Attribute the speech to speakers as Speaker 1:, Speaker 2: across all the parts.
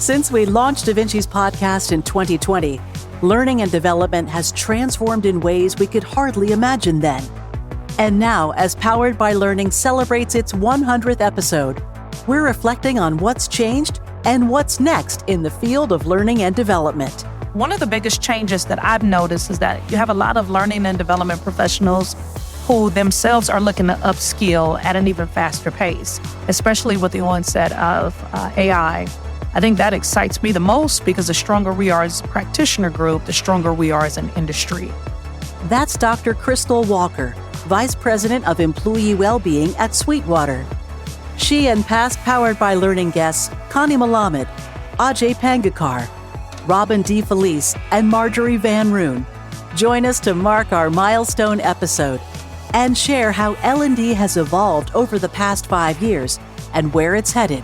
Speaker 1: Since we launched DaVinci's podcast in 2020, learning and development has transformed in ways we could hardly imagine then. And now, as Powered by Learning celebrates its 100th episode, we're reflecting on what's changed and what's next in the field of learning and development.
Speaker 2: One of the biggest changes that I've noticed is that you have a lot of learning and development professionals who themselves are looking to upskill at an even faster pace, especially with the onset of AI. I think that excites me the most because the stronger we are as a practitioner group, the stronger we are as an industry.
Speaker 1: That's Dr. Kristal Walker, Vice President of Employee Wellbeing at Sweetwater. She and past Powered by Learning guests Connie Malamed, Ajay Pangarkar, Robyn DeFelice, and Marjorie Van Roon join us to mark our milestone episode and share how L&D has evolved over the past 5 years and where it's headed.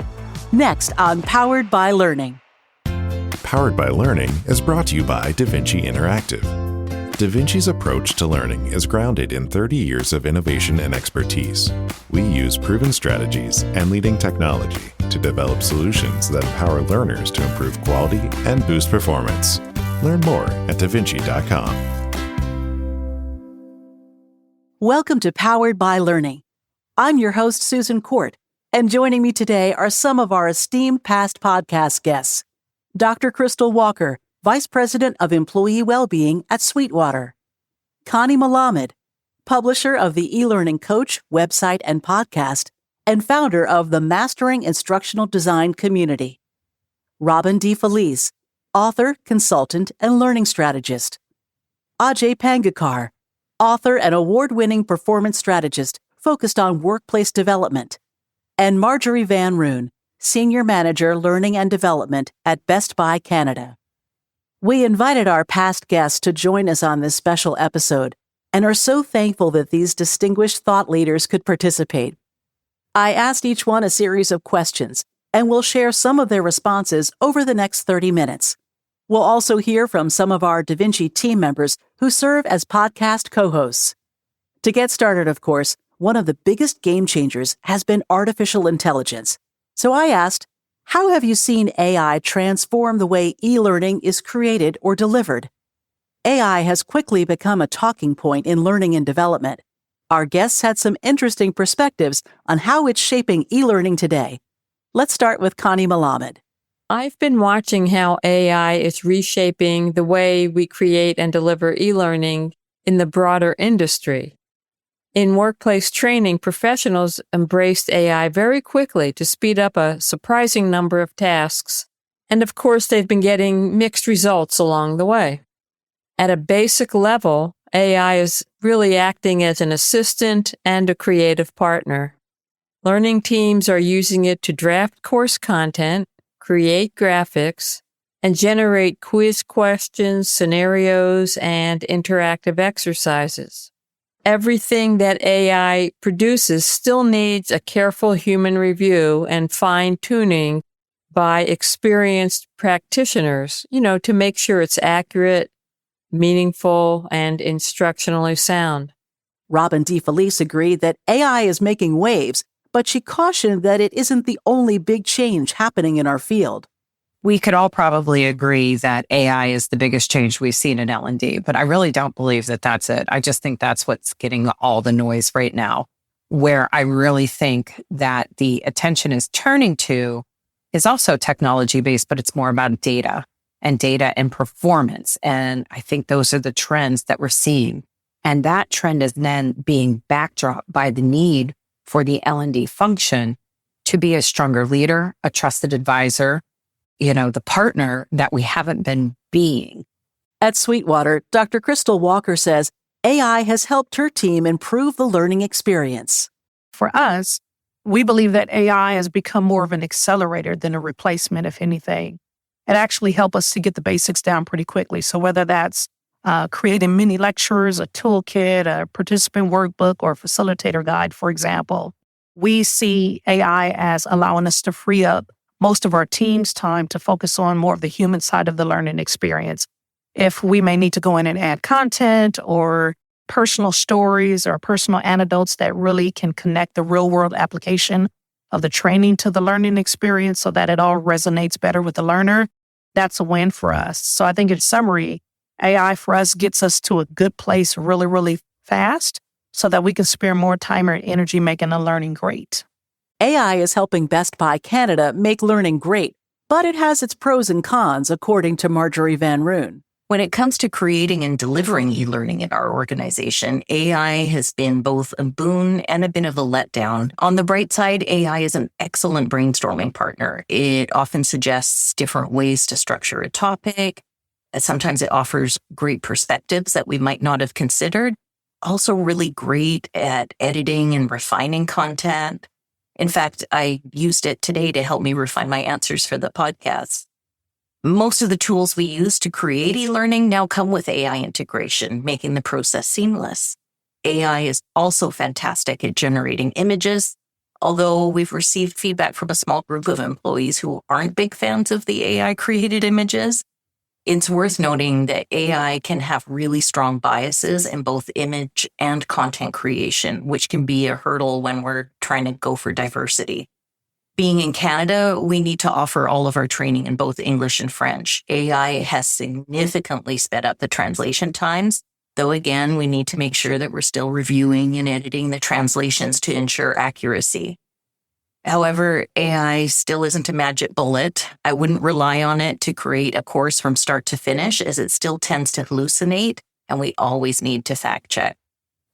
Speaker 1: Next on Powered by Learning.
Speaker 3: Powered by Learning is brought to you by DaVinci Interactive. DaVinci's approach to learning is grounded in 30 years of innovation and expertise. We use proven strategies and leading technology to develop solutions that empower learners to improve quality and boost performance. Learn more at davinci.com.
Speaker 1: Welcome to Powered by Learning. I'm your host, Susan Court, and joining me today are some of our esteemed past podcast guests. Dr. Kristal Walker, Vice President of Employee Wellbeing at Sweetwater. Connie Malamed, publisher of the e-learning coach, website, and podcast, and founder of the Mastering Instructional Design Community. Robyn DeFelice, author, consultant, and learning strategist. Ajay Pangarkar, author and award-winning performance strategist focused on workplace development. And Marjorie Van Roon, Senior Manager, Learning and Development at Best Buy Canada. We invited our past guests to join us on this special episode and are so thankful that these distinguished thought leaders could participate. I asked each one a series of questions, and we'll share some of their responses over the next 30 minutes. We'll also hear from some of our DaVinci team members who serve as podcast co-hosts. To get started, of course, one of the biggest game changers has been artificial intelligence. So I asked, how have you seen AI transform the way e-learning is created or delivered? AI has quickly become a talking point in learning and development. Our guests had some interesting perspectives on how it's shaping e-learning today. Let's start with Connie Malamed.
Speaker 4: I've been watching how AI is reshaping the way we create and deliver e-learning in the broader industry. In workplace training, professionals embraced AI very quickly to speed up a surprising number of tasks. And of course, they've been getting mixed results along the way. At a basic level, AI is really acting as an assistant and a creative partner. Learning teams are using it to draft course content, create graphics, and generate quiz questions, scenarios, and interactive exercises. Everything that AI produces still needs a careful human review and fine-tuning by experienced practitioners, to make sure it's accurate, meaningful, and instructionally sound.
Speaker 1: Robyn DeFelice agreed that AI is making waves, but she cautioned that it isn't the only big change happening in our field.
Speaker 5: We could all probably agree that AI is the biggest change we've seen in L&D, but I really don't believe that that's it. I just think that's what's getting all the noise right now. Where I really think that the attention is turning to is also technology-based, but it's more about data and performance. And I think those are the trends that we're seeing. And that trend is then being backdropped by the need for the L&D function to be a stronger leader, a trusted advisor, the partner that we haven't been being.
Speaker 1: At Sweetwater, Dr. Kristal Walker says AI has helped her team improve the learning experience.
Speaker 2: For us, we believe that AI has become more of an accelerator than a replacement, if anything. It actually helps us to get the basics down pretty quickly. So whether that's creating mini lectures, a toolkit, a participant workbook, or a facilitator guide, for example, we see AI as allowing us to free up most of our team's time to focus on more of the human side of the learning experience. If we may need to go in and add content or personal stories or personal anecdotes that really can connect the real world application of the training to the learning experience so that it all resonates better with the learner, that's a win for us. So I think in summary, AI for us gets us to a good place really, really fast so that we can spare more time and energy making the learning great.
Speaker 1: AI is helping Best Buy Canada make learning great, but it has its pros and cons, according to Marjorie Van Roon.
Speaker 6: When it comes to creating and delivering e-learning in our organization, AI has been both a boon and a bit of a letdown. On the bright side, AI is an excellent brainstorming partner. It often suggests different ways to structure a topic. Sometimes it offers great perspectives that we might not have considered. Also really great at editing and refining content. In fact, I used it today to help me refine my answers for the podcast. Most of the tools we use to create e-learning now come with AI integration, making the process seamless. AI is also fantastic at generating images, although we've received feedback from a small group of employees who aren't big fans of the AI-created images. It's worth noting that AI can have really strong biases in both image and content creation, which can be a hurdle when we're trying to go for diversity. Being in Canada, we need to offer all of our training in both English and French. AI has significantly sped up the translation times, though again, we need to make sure that we're still reviewing and editing the translations to ensure accuracy. However, AI still isn't a magic bullet. I wouldn't rely on it to create a course from start to finish, as it still tends to hallucinate, and we always need to fact check.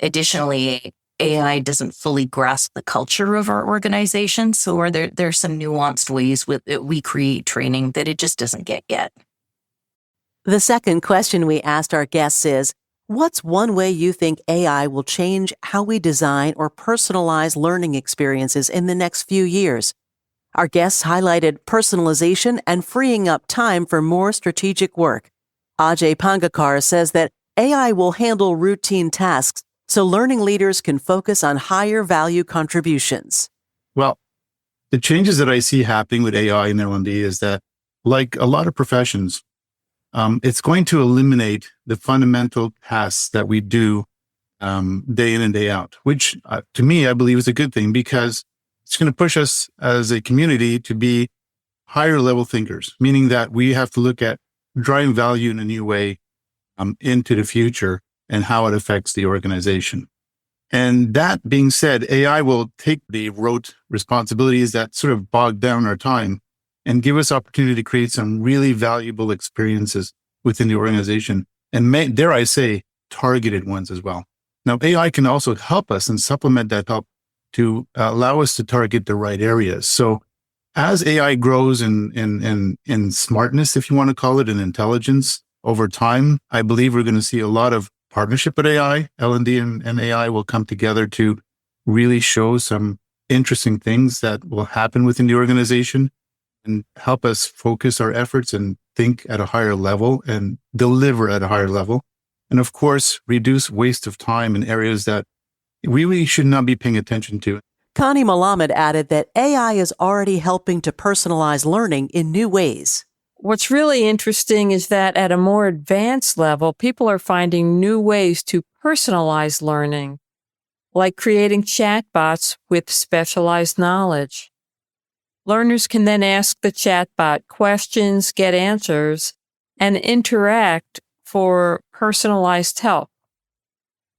Speaker 6: Additionally, AI doesn't fully grasp the culture of our organization, so there's some nuanced ways we create training that it just doesn't get yet.
Speaker 1: The second question we asked our guests is, what's one way you think AI will change how we design or personalize learning experiences in the next few years? Our guests highlighted personalization and freeing up time for more strategic work. Ajay Pangarkar says that AI will handle routine tasks so learning leaders can focus on higher value contributions.
Speaker 7: Well, the changes that I see happening with AI in L&D is that, like a lot of professions, it's going to eliminate the fundamental tasks that we do day in and day out, which to me, I believe is a good thing because it's going to push us as a community to be higher level thinkers, meaning that we have to look at driving value in a new way into the future and how it affects the organization. And that being said, AI will take the rote responsibilities that sort of bog down our time and give us opportunity to create some really valuable experiences within the organization and dare I say, targeted ones as well. Now, AI can also help us and supplement that help to allow us to target the right areas. So as AI grows in smartness, if you want to call it, in intelligence over time, I believe we're going to see a lot of partnership with AI. L&D and AI will come together to really show some interesting things that will happen within the organization and help us focus our efforts and think at a higher level and deliver at a higher level. And of course, reduce waste of time in areas that we really should not be paying attention to.
Speaker 1: Connie Malamed added that AI is already helping to personalize learning in new ways.
Speaker 4: What's really interesting is that at a more advanced level, people are finding new ways to personalize learning, like creating chatbots with specialized knowledge. Learners can then ask the chatbot questions, get answers, and interact for personalized help.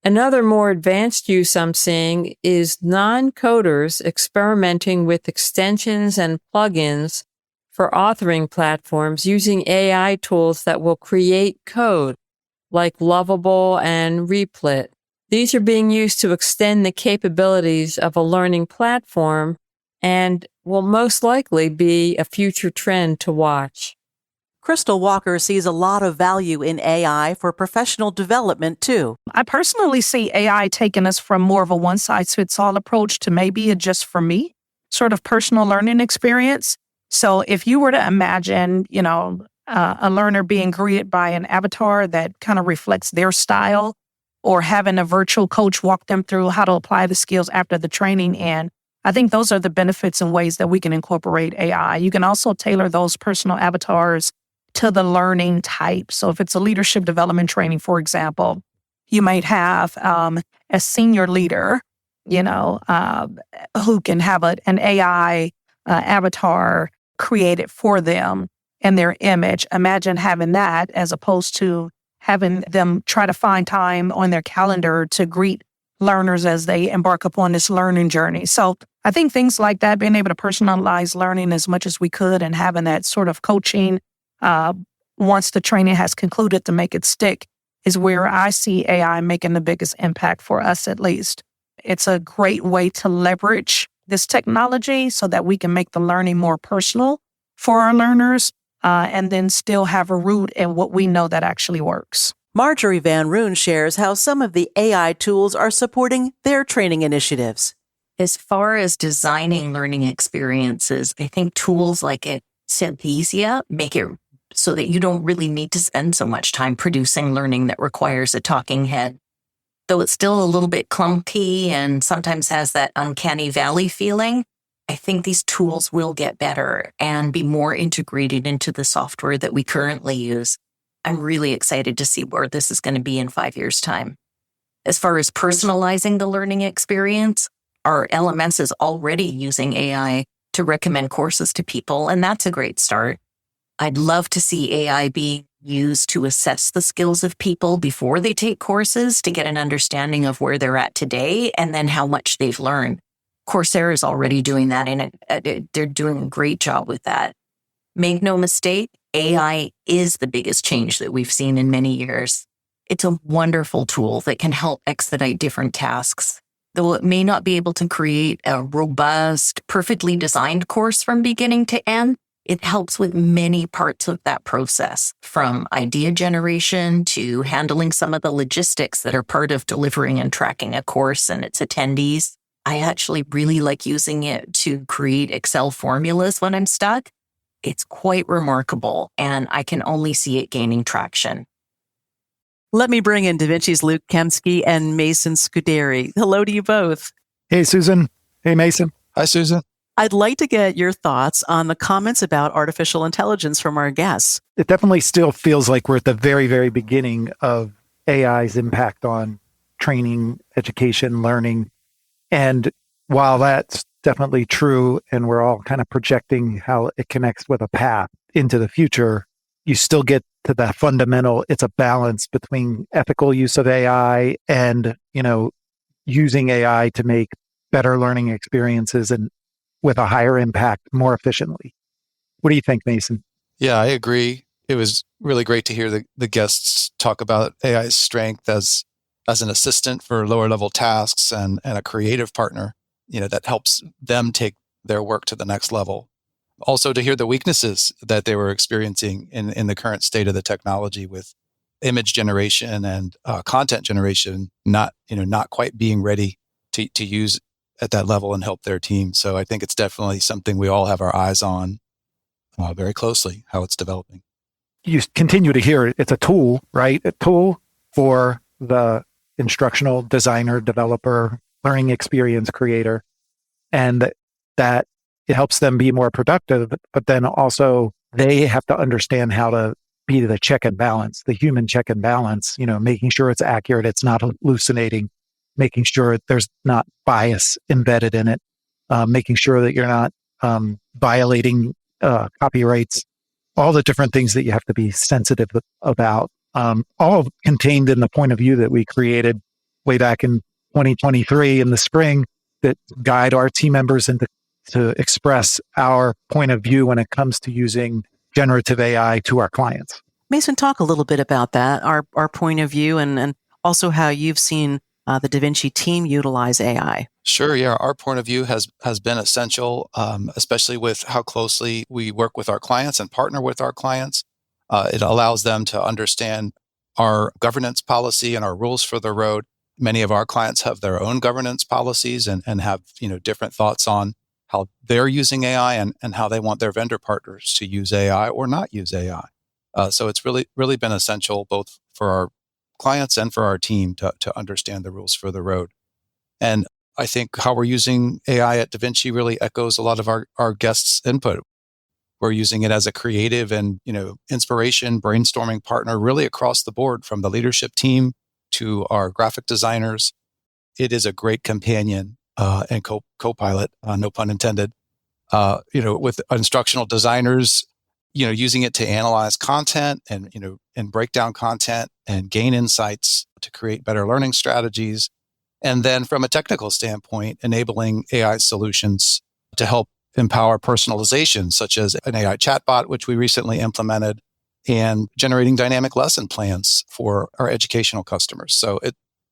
Speaker 4: Another more advanced use I'm seeing is non-coders experimenting with extensions and plugins for authoring platforms using AI tools that will create code, like Lovable and Replit. These are being used to extend the capabilities of a learning platform and will most likely be a future trend to watch.
Speaker 1: Kristal Walker sees a lot of value in AI for professional development, too.
Speaker 2: I personally see AI taking us from more of a one-size-fits-all approach to maybe a just for me sort of personal learning experience. So if you were to imagine, a learner being greeted by an avatar that kind of reflects their style, or having a virtual coach walk them through how to apply the skills after the training, and I think those are the benefits and ways that we can incorporate AI. You can also tailor those personal avatars to the learning type. So if it's a leadership development training, for example, you might have a senior leader who can have an AI avatar created for them and their image. Imagine having that as opposed to having them try to find time on their calendar to greet learners as they embark upon this learning journey. So I think things like that, being able to personalize learning as much as we could and having that sort of coaching once the training has concluded to make it stick is where I see AI making the biggest impact for us, at least. It's a great way to leverage this technology so that we can make the learning more personal for our learners and then still have a root in what we know that actually works.
Speaker 1: Marjorie Van Roon shares how some of the AI tools are supporting their training initiatives.
Speaker 6: As far as designing learning experiences, I think tools like Synthesia make it so that you don't really need to spend so much time producing learning that requires a talking head. Though it's still a little bit clunky and sometimes has that uncanny valley feeling, I think these tools will get better and be more integrated into the software that we currently use. I'm really excited to see where this is going to be in 5 years' time. As far as personalizing the learning experience, our LMS is already using AI to recommend courses to people, and that's a great start. I'd love to see AI being used to assess the skills of people before they take courses to get an understanding of where they're at today and then how much they've learned. Coursera is already doing that, and they're doing a great job with that. Make no mistake, AI is the biggest change that we've seen in many years. It's a wonderful tool that can help expedite different tasks. Though it may not be able to create a robust, perfectly designed course from beginning to end, it helps with many parts of that process, from idea generation to handling some of the logistics that are part of delivering and tracking a course and its attendees. I actually really like using it to create Excel formulas when I'm stuck. It's quite remarkable, and I can only see it gaining traction.
Speaker 1: Let me bring in DaVinci's Luke Kemsky and Mason Scuderi. Hello to you both.
Speaker 8: Hey, Susan. Hey, Mason.
Speaker 9: Hi, Susan.
Speaker 1: I'd like to get your thoughts on the comments about artificial intelligence from our guests.
Speaker 8: It definitely still feels like we're at the very, very beginning of AI's impact on training, education, learning. And while that's definitely true, and we're all kind of projecting how it connects with a path into the future, you still get to that fundamental, it's a balance between ethical use of AI and, using AI to make better learning experiences and with a higher impact more efficiently. What do you think, Mason?
Speaker 9: Yeah, I agree. It was really great to hear the guests talk about AI's strength as an assistant for lower level tasks and a creative partner, that helps them take their work to the next level. Also to hear the weaknesses that they were experiencing in the current state of the technology with image generation and content generation, not quite being ready to use at that level and help their team. So I think it's definitely something we all have our eyes on very closely, how it's developing.
Speaker 8: You continue to hear it's a tool, right? A tool for the instructional designer, developer, learning experience creator, and that it helps them be more productive, but then also they have to understand how to be the check and balance, the human check and balance, making sure it's accurate, it's not hallucinating, making sure there's not bias embedded in it, making sure that you're not violating copyrights, all the different things that you have to be sensitive about, all contained in the point of view that we created way back in 2023 in the spring that guide our team members to express our point of view when it comes to using generative AI to our clients.
Speaker 1: Mason, talk a little bit about that, our point of view, and also how you've seen the DaVinci team utilize AI.
Speaker 9: Sure, yeah. Our point of view has been essential, especially with how closely we work with our clients and partner with our clients. It allows them to understand our governance policy and our rules for the road. Many of our clients have their own governance policies and have different thoughts on how they're using AI and how they want their vendor partners to use AI or not use AI. So it's really been essential both for our clients and for our team to understand the rules for the road. And I think how we're using AI at DaVinci really echoes a lot of our guests' input. We're using it as a creative and inspiration, brainstorming partner really across the board, from the leadership team to our graphic designers. it is a great companion and co-pilot, no pun intended, with instructional designers, using it to analyze content and break down content and gain insights to create better learning strategies. And then from a technical standpoint, enabling AI solutions to help empower personalization, such as an AI chatbot, which we recently implemented, and generating dynamic lesson plans for our educational customers. So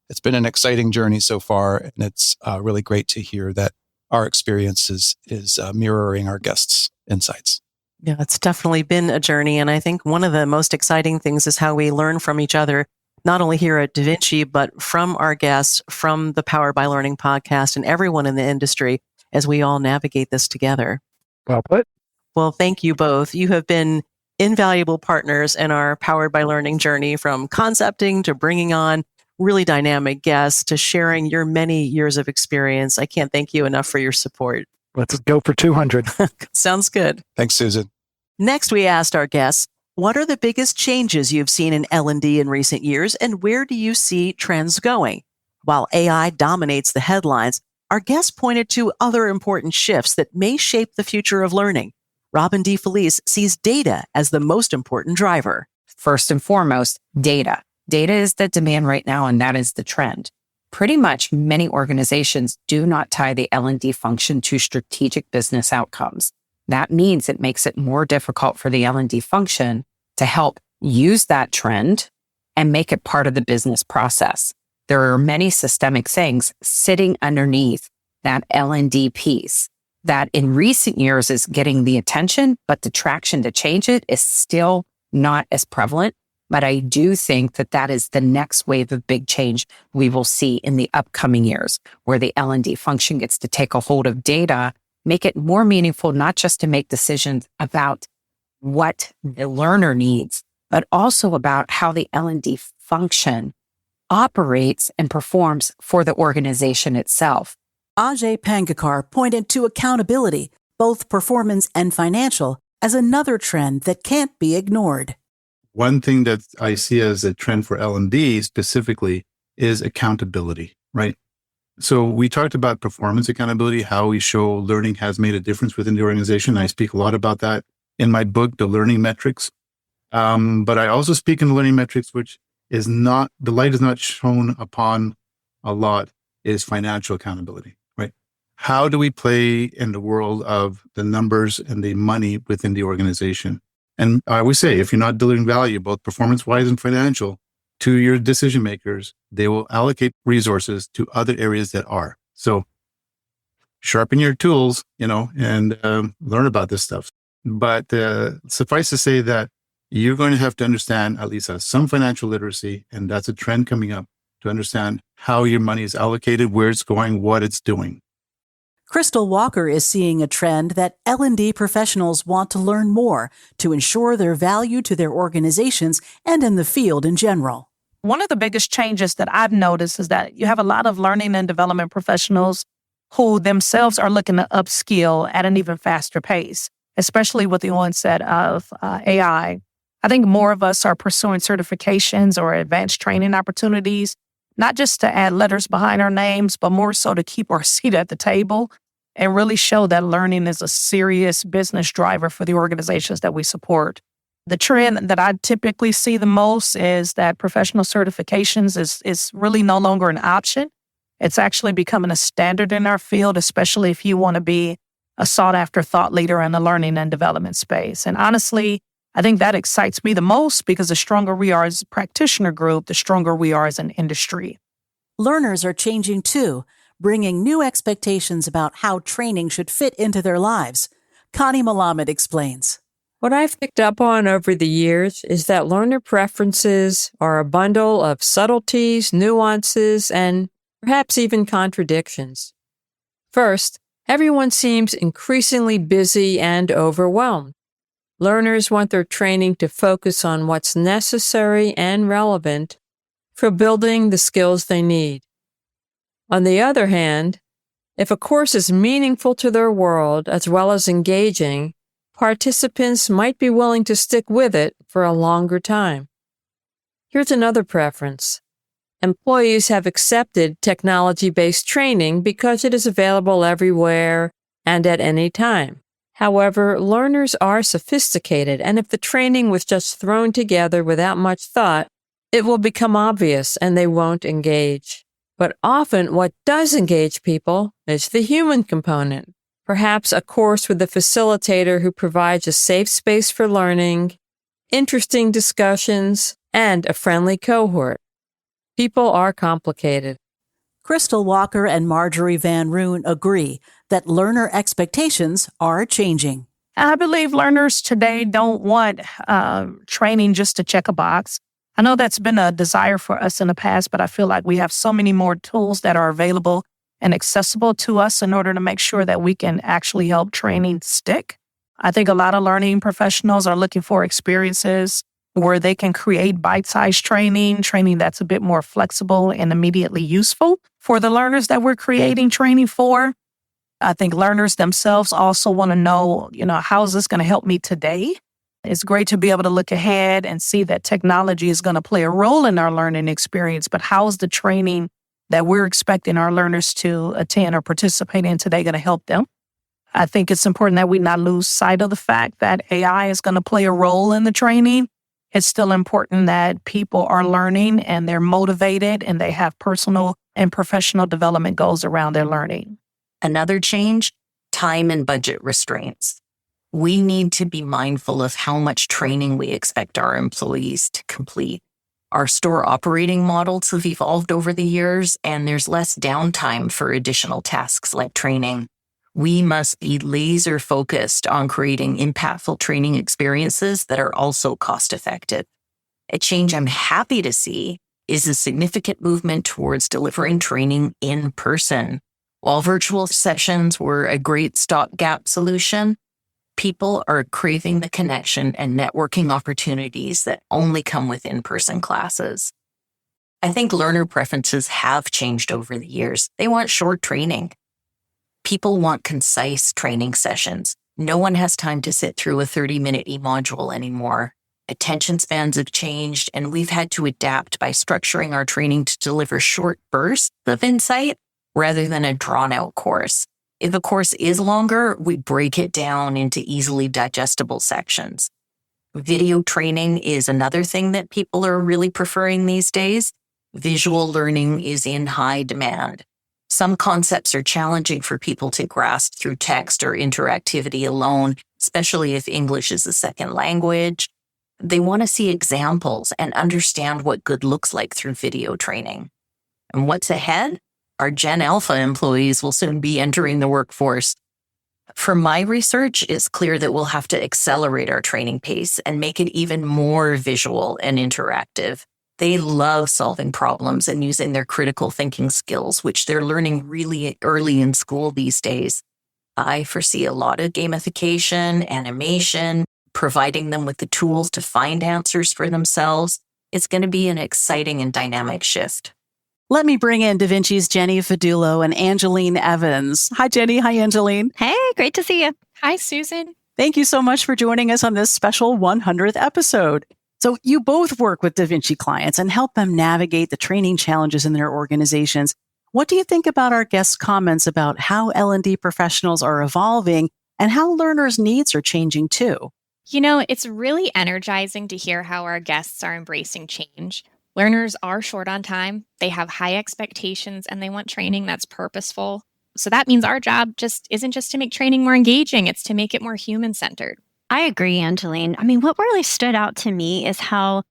Speaker 9: it's been an exciting journey so far, and it's really great to hear that our experience is mirroring our guests' insights.
Speaker 1: Yeah, it's definitely been a journey. And I think one of the most exciting things is how we learn from each other, not only here at DaVinci, but from our guests, from the Powered by Learning podcast, and everyone in the industry as we all navigate this together.
Speaker 8: Well put.
Speaker 1: Well, thank you both. You have been invaluable partners in our Powered by Learning journey, from concepting to bringing on really dynamic guests to sharing your many years of experience. I can't thank you enough for your support.
Speaker 8: Let's go for 200.
Speaker 1: Sounds good.
Speaker 9: Thanks, Susan.
Speaker 1: Next, we asked our guests, what are the biggest changes you've seen in L&D in recent years, and where do you see trends going? While AI dominates the headlines, our guests pointed to other important shifts that may shape the future of learning. Robyn DeFelice sees data as the most important driver.
Speaker 5: First and foremost, data. Data is the demand right now, and that is the trend. Pretty much many organizations do not tie the L&D function to strategic business outcomes. That means it makes it more difficult for the L&D function to help use that trend and make it part of the business process. There are many systemic things sitting underneath that L&D piece that in recent years is getting the attention, but the traction to change it is still not as prevalent. But I do think that that is the next wave of big change we will see in the upcoming years, where the L&D function gets to take a hold of data, make it more meaningful, not just to make decisions about what the learner needs, but also about how the L&D function operates and performs for the organization itself.
Speaker 1: Ajay Pangarkar pointed to accountability, both performance and financial, as another trend that can't be ignored.
Speaker 7: One thing that I see as a trend for L&D specifically is accountability, right? So we talked about performance accountability, how we show learning has made a difference within the organization. I speak a lot about that in my book, The Learning Metrics. But I also speak in the learning metrics, which is not, the light is not shown upon a lot, is financial accountability, right? How do we play in the world of the numbers and the money within the organization? And I always say, if you're not delivering value, both performance-wise and financial, to your decision makers, they will allocate resources to other areas that are. So sharpen your tools, and learn about this stuff. But suffice to say that you're going to have to understand at least some financial literacy, and that's a trend coming up, to understand how your money is allocated, where it's going, what it's doing.
Speaker 1: Kristal Walker is seeing a trend that L&D professionals want to learn more to ensure their value to their organizations and in the field in general.
Speaker 2: One of the biggest changes that I've noticed is that you have a lot of learning and development professionals who themselves are looking to upskill at an even faster pace, especially with the onset of AI. I think more of us are pursuing certifications or advanced training opportunities, not just to add letters behind our names, but more so to keep our seat at the table and really show that learning is a serious business driver for the organizations that we support. The trend that I typically see the most is that professional certifications is really no longer an option. It's actually becoming a standard in our field, especially if you want to be a sought-after thought leader in the learning and development space. And honestly, I think that excites me the most, because the stronger we are as a practitioner group, the stronger we are as an industry.
Speaker 1: Learners are changing too, bringing new expectations about how training should fit into their lives. Connie Malamed explains.
Speaker 4: What I've picked up on over the years is that learner preferences are a bundle of subtleties, nuances, and perhaps even contradictions. First, everyone seems increasingly busy and overwhelmed. Learners want their training to focus on what's necessary and relevant for building the skills they need. On the other hand, if a course is meaningful to their world as well as engaging, participants might be willing to stick with it for a longer time. Here's another preference. Employees have accepted technology-based training because it is available everywhere and at any time. However, learners are sophisticated, and if the training was just thrown together without much thought, it will become obvious and they won't engage. But often what does engage people is the human component. Perhaps a course with a facilitator who provides a safe space for learning, interesting discussions, and a friendly cohort. People are complicated.
Speaker 1: Kristal Walker and Marjorie Van Roon agree that learner expectations are changing.
Speaker 2: I believe learners today don't want training just to check a box. I know that's been a desire for us in the past, but I feel like we have so many more tools that are available and accessible to us in order to make sure that we can actually help training stick. I think a lot of learning professionals are looking for experiences where they can create bite-sized training that's a bit more flexible and immediately useful for the learners that we're creating training for. I think learners themselves also want to know, how is this going to help me today? It's great to be able to look ahead and see that technology is going to play a role in our learning experience, but how is the training that we're expecting our learners to attend or participate in today going to help them? I think it's important that we not lose sight of the fact that AI is going to play a role in the training. It's still important that people are learning and they're motivated and they have personal and professional development goals around their learning.
Speaker 6: Another change, time and budget restraints. We need to be mindful of how much training we expect our employees to complete. Our store operating models have evolved over the years, and there's less downtime for additional tasks like training. We must be laser focused on creating impactful training experiences that are also cost effective. A change I'm happy to see is a significant movement towards delivering training in person. While virtual sessions were a great stopgap solution, people are craving the connection and networking opportunities that only come with in-person classes. I think learner preferences have changed over the years. They want short training. People want concise training sessions. No one has time to sit through a 30-minute e-module anymore. Attention spans have changed, and we've had to adapt by structuring our training to deliver short bursts of insight rather than a drawn-out course. If a course is longer, we break it down into easily digestible sections. Video training is another thing that people are really preferring these days. Visual learning is in high demand. Some concepts are challenging for people to grasp through text or interactivity alone, especially if English is a second language. They want to see examples and understand what good looks like through video training. And what's ahead? Our Gen Alpha employees will soon be entering the workforce. From my research, it's clear that we'll have to accelerate our training pace and make it even more visual and interactive. They love solving problems and using their critical thinking skills, which they're learning really early in school these days. I foresee a lot of gamification, animation, providing them with the tools to find answers for themselves. It's going to be an exciting and dynamic shift.
Speaker 1: Let me bring in DaVinci's Jenny Fadulo and Angeline Evans. Hi, Jenny. Hi, Angeline.
Speaker 10: Hey, great to see you.
Speaker 11: Hi, Susan.
Speaker 1: Thank you so much for joining us on this special 100th episode. So you both work with DaVinci clients and help them navigate the training challenges in their organizations. What do you think about our guests' comments about how L&D professionals are evolving and how learners' needs are changing too?
Speaker 11: It's really energizing to hear how our guests are embracing change. Learners are short on time, they have high expectations, and they want training that's purposeful. So that means our job isn't just to make training more engaging, it's to make it more human-centered.
Speaker 10: I agree, Angeline. What really stood out to me is how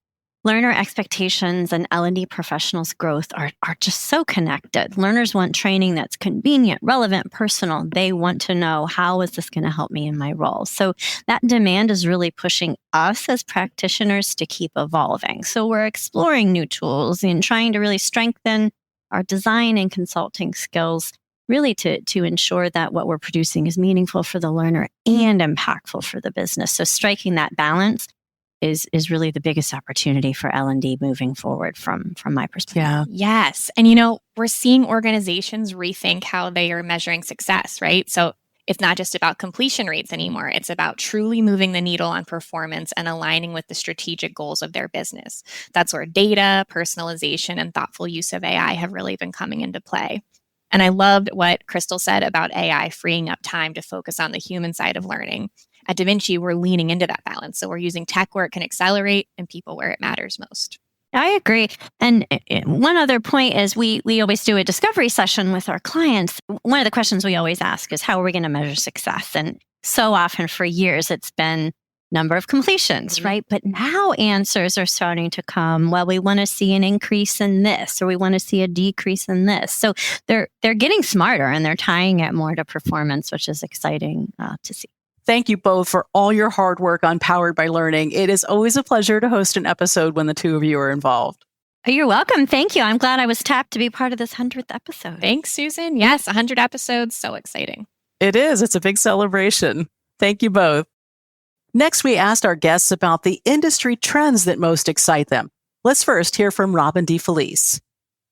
Speaker 10: learner expectations and L&D professionals' growth are just so connected. Learners want training that's convenient, relevant, personal. They want to know, how is this going to help me in my role? So that demand is really pushing us as practitioners to keep evolving. So we're exploring new tools and trying to really strengthen our design and consulting skills, really to ensure that what we're producing is meaningful for the learner and impactful for the business. So striking that balance is really the biggest opportunity for L&D moving forward from my perspective.
Speaker 1: Yeah.
Speaker 11: Yes. And we're seeing organizations rethink how they are measuring success, right? So It's not just about completion rates anymore. It's about truly moving the needle on performance and aligning with the strategic goals of their business. That's where data, personalization, and thoughtful use of AI have really been coming into play. And I loved what Kristal said about AI freeing up time to focus on the human side of learning. At DaVinci, we're leaning into that balance. So we're using tech where it can accelerate and people where it matters most.
Speaker 10: I agree. And one other point is we always do a discovery session with our clients. One of the questions we always ask is, how are we going to measure success? And so often for years, it's been number of completions, right? But now answers are starting to come. Well, we want to see an increase in this, or we want to see a decrease in this. So they're getting smarter and they're tying it more to performance, which is exciting to see.
Speaker 1: Thank you both for all your hard work on Powered by Learning. It is always a pleasure to host an episode when the two of you are involved.
Speaker 10: You're welcome. Thank you. I'm glad I was tapped to be part of this 100th episode.
Speaker 11: Thanks, Susan. Yes, 100 episodes. So exciting.
Speaker 1: It is. It's a big celebration. Thank you both. Next, we asked our guests about the industry trends that most excite them. Let's first hear from Robyn DeFelice.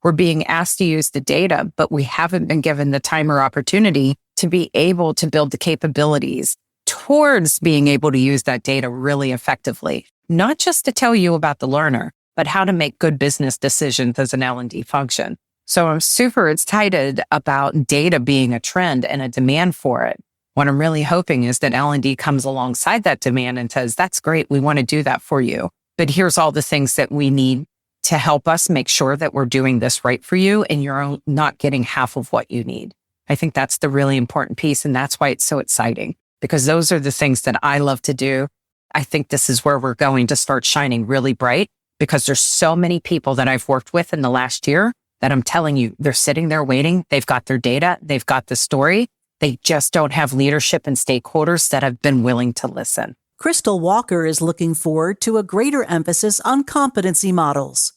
Speaker 5: We're being asked to use the data, but we haven't been given the time or opportunity to be able to build the capabilities towards being able to use that data really effectively, not just to tell you about the learner, but how to make good business decisions as an L&D function. So I'm super excited about data being a trend and a demand for it. What I'm really hoping is that L&D comes alongside that demand and says, that's great, we want to do that for you, but here's all the things that we need to help us make sure that we're doing this right for you and you're not getting half of what you need. I think that's the really important piece, and that's why it's so exciting. Because those are the things that I love to do. I think this is where we're going to start shining really bright, because there's so many people that I've worked with in the last year that I'm telling you, they're sitting there waiting. They've got their data. They've got the story. They just don't have leadership and stakeholders that have been willing to listen.
Speaker 1: Kristal Walker is looking forward to a greater emphasis on competency models.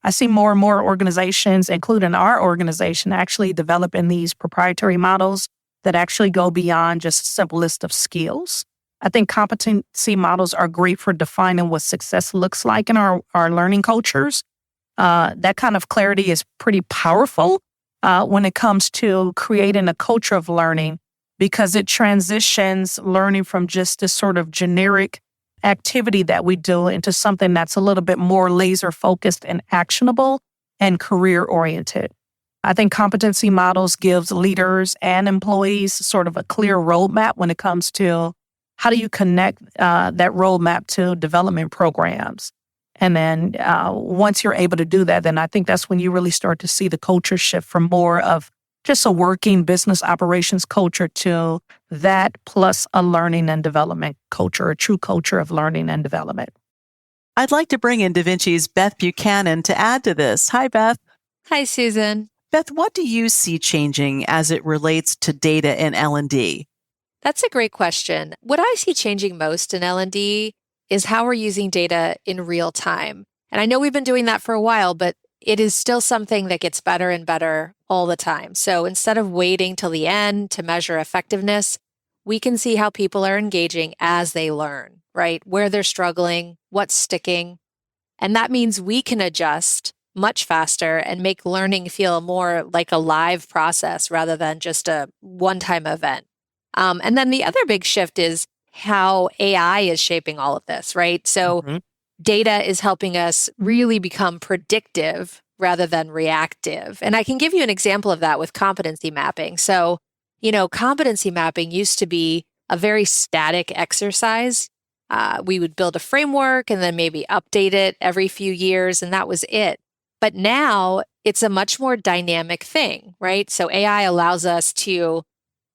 Speaker 2: I see more and more organizations, including our organization, actually developing these proprietary models that actually go beyond just a simple list of skills. I think competency models are great for defining what success looks like in our learning cultures. That kind of clarity is pretty powerful when it comes to creating a culture of learning, because it transitions learning from just this sort of generic activity that we do into something that's a little bit more laser focused and actionable and career oriented. I think competency models gives leaders and employees sort of a clear roadmap when it comes to how do you connect that roadmap to development programs. And then once you're able to do that, then I think that's when you really start to see the culture shift from more of just a working business operations culture to that plus a learning and development culture, a true culture of learning and development.
Speaker 1: I'd like to bring in DaVinci's Beth Buchanan to add to this. Hi, Beth.
Speaker 12: Hi, Susan.
Speaker 1: Beth, what do you see changing as it relates to data in L&D?
Speaker 12: That's a great question. What I see changing most in L&D is how we're using data in real time. And I know we've been doing that for a while, but it is still something that gets better and better all the time. So instead of waiting till the end to measure effectiveness, we can see how people are engaging as they learn, right? Where they're struggling, what's sticking. And that means we can adjust much faster and make learning feel more like a live process rather than just a one-time event. And then the other big shift is how AI is shaping all of this, right? So data is helping us really become predictive rather than reactive. And I can give you an example of that with competency mapping. So, competency mapping used to be a very static exercise. We would build a framework and then maybe update it every few years, and that was it. But now it's a much more dynamic thing, right? So AI allows us to,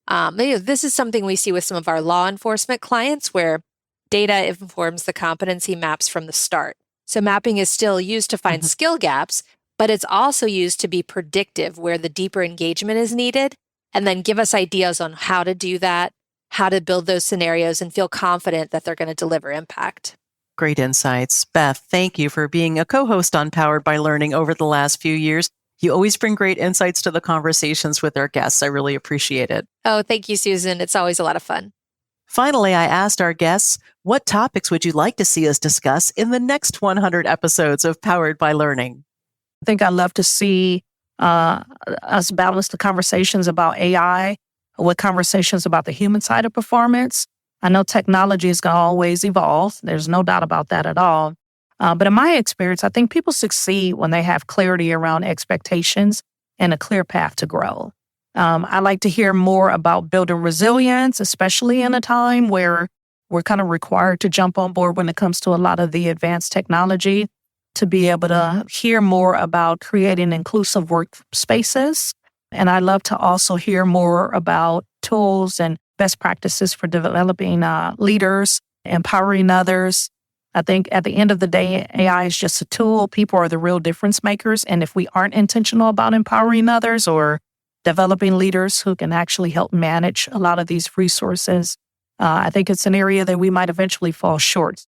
Speaker 12: this is something we see with some of our law enforcement clients where data informs the competency maps from the start. So mapping is still used to find skill gaps, but it's also used to be predictive where the deeper engagement is needed, and then give us ideas on how to do that, how to build those scenarios and feel confident that they're going to deliver impact.
Speaker 1: Great insights. Beth, thank you for being a co-host on Powered by Learning over the last few years. You always bring great insights to the conversations with our guests. I really appreciate it.
Speaker 12: Oh, thank you, Susan. It's always a lot of fun.
Speaker 1: Finally, I asked our guests, what topics would you like to see us discuss in the next 100 episodes of Powered by Learning?
Speaker 2: I think I'd love to see us balance the conversations about AI with conversations about the human side of performance. I know technology is going to always evolve. There's no doubt about that at all. But in my experience, I think people succeed when they have clarity around expectations and a clear path to grow. I like to hear more about building resilience, especially in a time where we're kind of required to jump on board when it comes to a lot of the advanced technology, to be able to hear more about creating inclusive workspaces. And I love to also hear more about tools and best practices for developing leaders, empowering others. I think at the end of the day, AI is just a tool. People are the real difference makers. And if we aren't intentional about empowering others or developing leaders who can actually help manage a lot of these resources, I think it's an area that we might eventually fall short.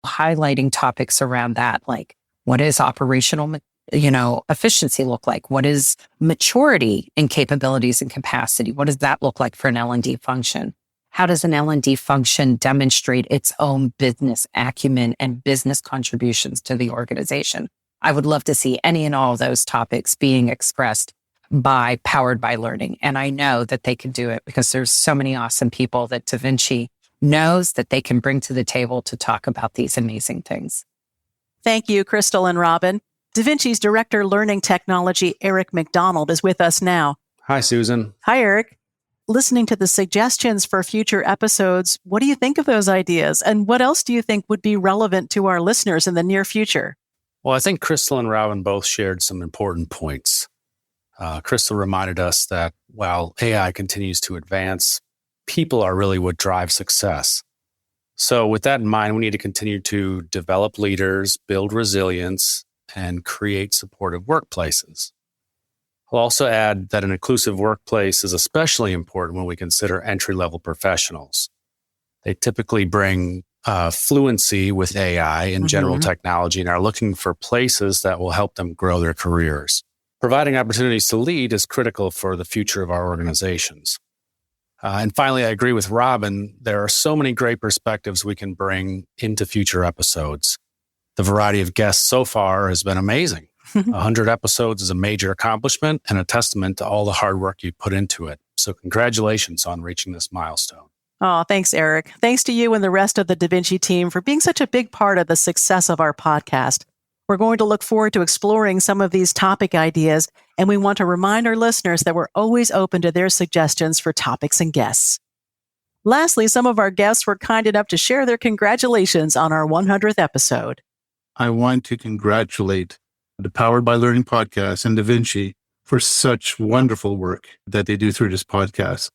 Speaker 5: Highlighting topics around that, like what is operational, efficiency look like? What is maturity in capabilities and capacity? What does that look like for an L&D function? How does an L&D function demonstrate its own business acumen and business contributions to the organization? I would love to see any and all of those topics being expressed by Powered by Learning. And I know that they can do it because there's so many awesome people that DaVinci knows that they can bring to the table to talk about these amazing things.
Speaker 1: Thank you, Kristal and Robyn. DaVinci's Director Learning Technology, Eric McDonald, is with us now.
Speaker 13: Hi, Susan.
Speaker 1: Hi, Eric. Listening to the suggestions for future episodes, what do you think of those ideas? And what else do you think would be relevant to our listeners in the near future?
Speaker 13: Well, I think Kristal and Robyn both shared some important points. Kristal reminded us that while AI continues to advance, people are really what drives success. So with that in mind, we need to continue to develop leaders, build resilience, and create supportive workplaces. I'll also add that an inclusive workplace is especially important when we consider entry-level professionals. They typically bring fluency with AI and general technology and are looking for places that will help them grow their careers. Providing opportunities to lead is critical for the future of our organizations. And finally, I agree with Robyn. There are so many great perspectives we can bring into future episodes. The variety of guests so far has been amazing. 100 episodes is a major accomplishment and a testament to all the hard work you put into it. So congratulations on reaching this milestone.
Speaker 1: Oh, thanks, Eric. Thanks to you and the rest of the DaVinci team for being such a big part of the success of our podcast. We're going to look forward to exploring some of these topic ideas, and we want to remind our listeners that we're always open to their suggestions for topics and guests. Lastly, some of our guests were kind enough to share their congratulations on our 100th episode.
Speaker 7: I want to congratulate the Powered by Learning podcast and DaVinci for such wonderful work that they do through this podcast.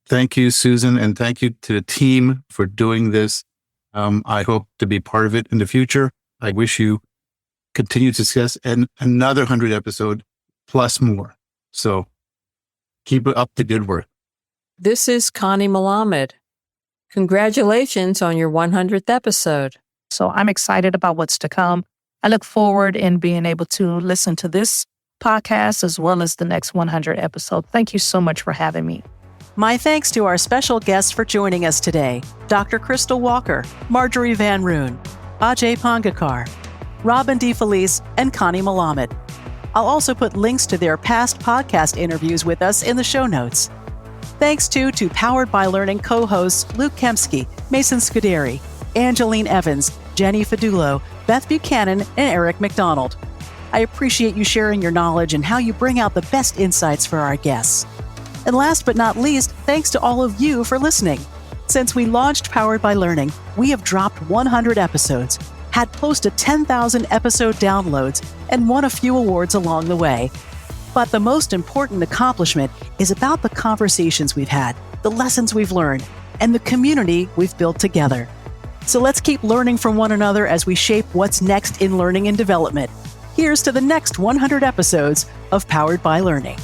Speaker 7: Thank you, Susan, and thank you to the team for doing this. I hope to be part of it in the future. I wish you continued success and another 100 episode plus more. So keep up the good work.
Speaker 4: This is Connie Malamed. Congratulations on your 100th episode.
Speaker 2: So I'm excited about what's to come. I look forward in being able to listen to this podcast as well as the next 100 episode. Thank you so much for having me.
Speaker 1: My thanks to our special guests for joining us today, Dr. Kristal Walker, Marjorie Van Roon, Ajay Pangarkar, Robyn DeFelice, and Connie Malamed. I'll also put links to their past podcast interviews with us in the show notes. Thanks to Powered by Learning co-hosts Luke Kempsky, Mason Scuderi, Angeline Evans, Jenny Fadulo, Beth Buchanan, and Eric McDonald. I appreciate you sharing your knowledge and how you bring out the best insights for our guests. And last but not least, thanks to all of you for listening. Since we launched Powered by Learning, we have dropped 100 episodes, had close to 10,000 episode downloads, and won a few awards along the way. But the most important accomplishment is about the conversations we've had, the lessons we've learned, and the community we've built together. So let's keep learning from one another as we shape what's next in learning and development. Here's to the next 100 episodes of Powered by Learning.